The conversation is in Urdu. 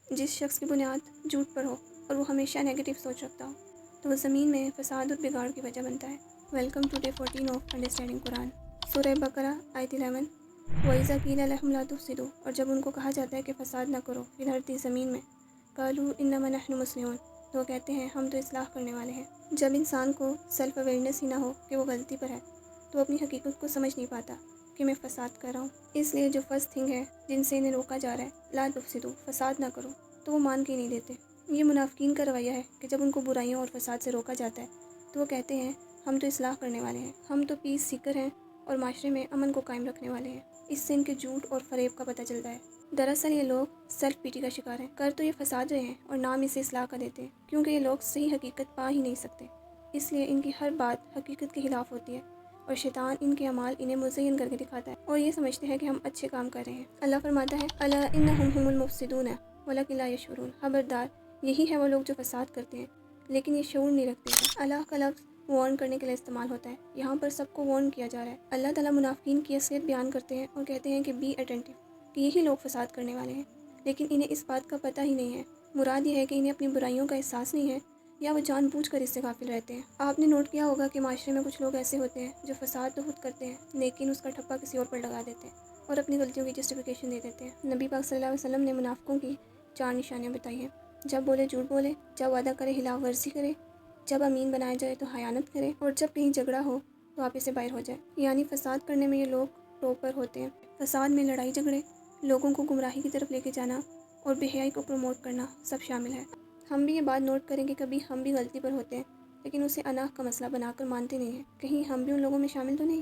جس شخص کی بنیاد جھوٹ پر ہو اور وہ ہمیشہ نیگیٹو سوچ رکھتا ہو تو وہ زمین میں فساد اور بگاڑ کی وجہ بنتا ہے۔ Welcome to day 14 of understanding Quran. Surah Baqarah آیت 11۔ وَإِذَا قِيلَ لَهُمْ لَا تُفْسِدُوا، اور جب ان کو کہا جاتا ہے کہ فساد نہ کرو فی الارض زمین میں، قالوا انما نحن مصلحون، تو وہ کہتے ہیں ہم تو اصلاح کرنے والے ہیں۔ جب انسان کو سیلف اویئرنیس ہی نہ ہو کہ وہ غلطی پر ہے تو وہ اپنی حقیقت کو سمجھ نہیں پاتا کہ میں فساد کر رہا ہوں۔ اس لیے جو فرسٹ تھنگ ہے جن سے انہیں روکا جا رہا ہے، لا تفسدوا، فساد نہ کرو، تو وہ مان کے نہیں دیتے۔ یہ منافقین کا رویہ ہے کہ جب ان کو برائیوں اور فساد سے روکا جاتا ہے تو وہ کہتے ہیں ہم تو اصلاح کرنے والے ہیں، ہم تو پیس سیکر ہیں اور معاشرے میں امن کو قائم رکھنے والے ہیں۔ اس سے ان کے جھوٹ اور فریب کا پتہ چلتا ہے۔ دراصل یہ لوگ سیلف پیٹی کا شکار ہیں، کر تو یہ فساد رہے ہیں اور نام اسے اصلاح کا دیتے ہیں، کیونکہ یہ لوگ صحیح حقیقت پا ہی نہیں سکتے، اس لیے ان کی ہر بات حقیقت کے خلاف ہوتی ہے اور شیطان ان کے اعمال انہیں مزین کر کے دکھاتا ہے اور یہ سمجھتے ہیں کہ ہم اچھے کام کر رہے ہیں۔ اللہ فرماتا ہے الا انہم هم المفسدون ولکن لا یشعرون، خبردار یہی ہے وہ لوگ جو فساد کرتے ہیں لیکن یہ شعور نہیں رکھتے۔ اللہ کا لفظ وارن کرنے کے لیے استعمال ہوتا ہے، یہاں پر سب کو وارن کیا جا رہا ہے۔ اللہ تعالیٰ منافقین کی اصلیت بیان کرتے ہیں اور کہتے ہیں کہ بی اٹینٹو، کہ یہی لوگ فساد کرنے والے ہیں، لیکن انہیں اس بات کا پتہ ہی نہیں ہے۔ مراد یہ ہے کہ انہیں اپنی برائیوں کا احساس نہیں ہے یا وہ جان بوجھ کر اس سے غافل رہتے ہیں۔ آپ نے نوٹ کیا ہوگا کہ معاشرے میں کچھ لوگ ایسے ہوتے ہیں جو فساد تو خود کرتے ہیں لیکن اس کا ٹھپا کسی اور پر لگا دیتے ہیں اور اپنی غلطیوں کی جسٹیفیکیشن دے دیتے ہیں۔ نبی پاک صلی اللہ علیہ وسلم نے منافقوں کی 4 نشانیاں بتائی ہیں: جب بولے جھوٹ بولے، جب وعدہ کرے خلاف ورزی کرے، جب امین بنایا جائے تو خیانت کرے، اور جب کہیں جھگڑا ہو تو آپس سے باہر ہو جائے۔ یعنی فساد کرنے میں یہ لوگ ٹاپ پر ہوتے ہیں۔ فساد میں لڑائی جھگڑے، لوگوں کو گمراہی کی طرف لے کے جانا اور بے حیائی کو پروموٹ کرنا سب شامل ہے۔ ہم بھی یہ بات نوٹ کریں کہ کبھی ہم بھی غلطی پر ہوتے ہیں لیکن اسے اناح کا مسئلہ بنا کر مانتے نہیں ہیں۔ کہیں ہم بھی ان لوگوں میں شامل تو نہیں؟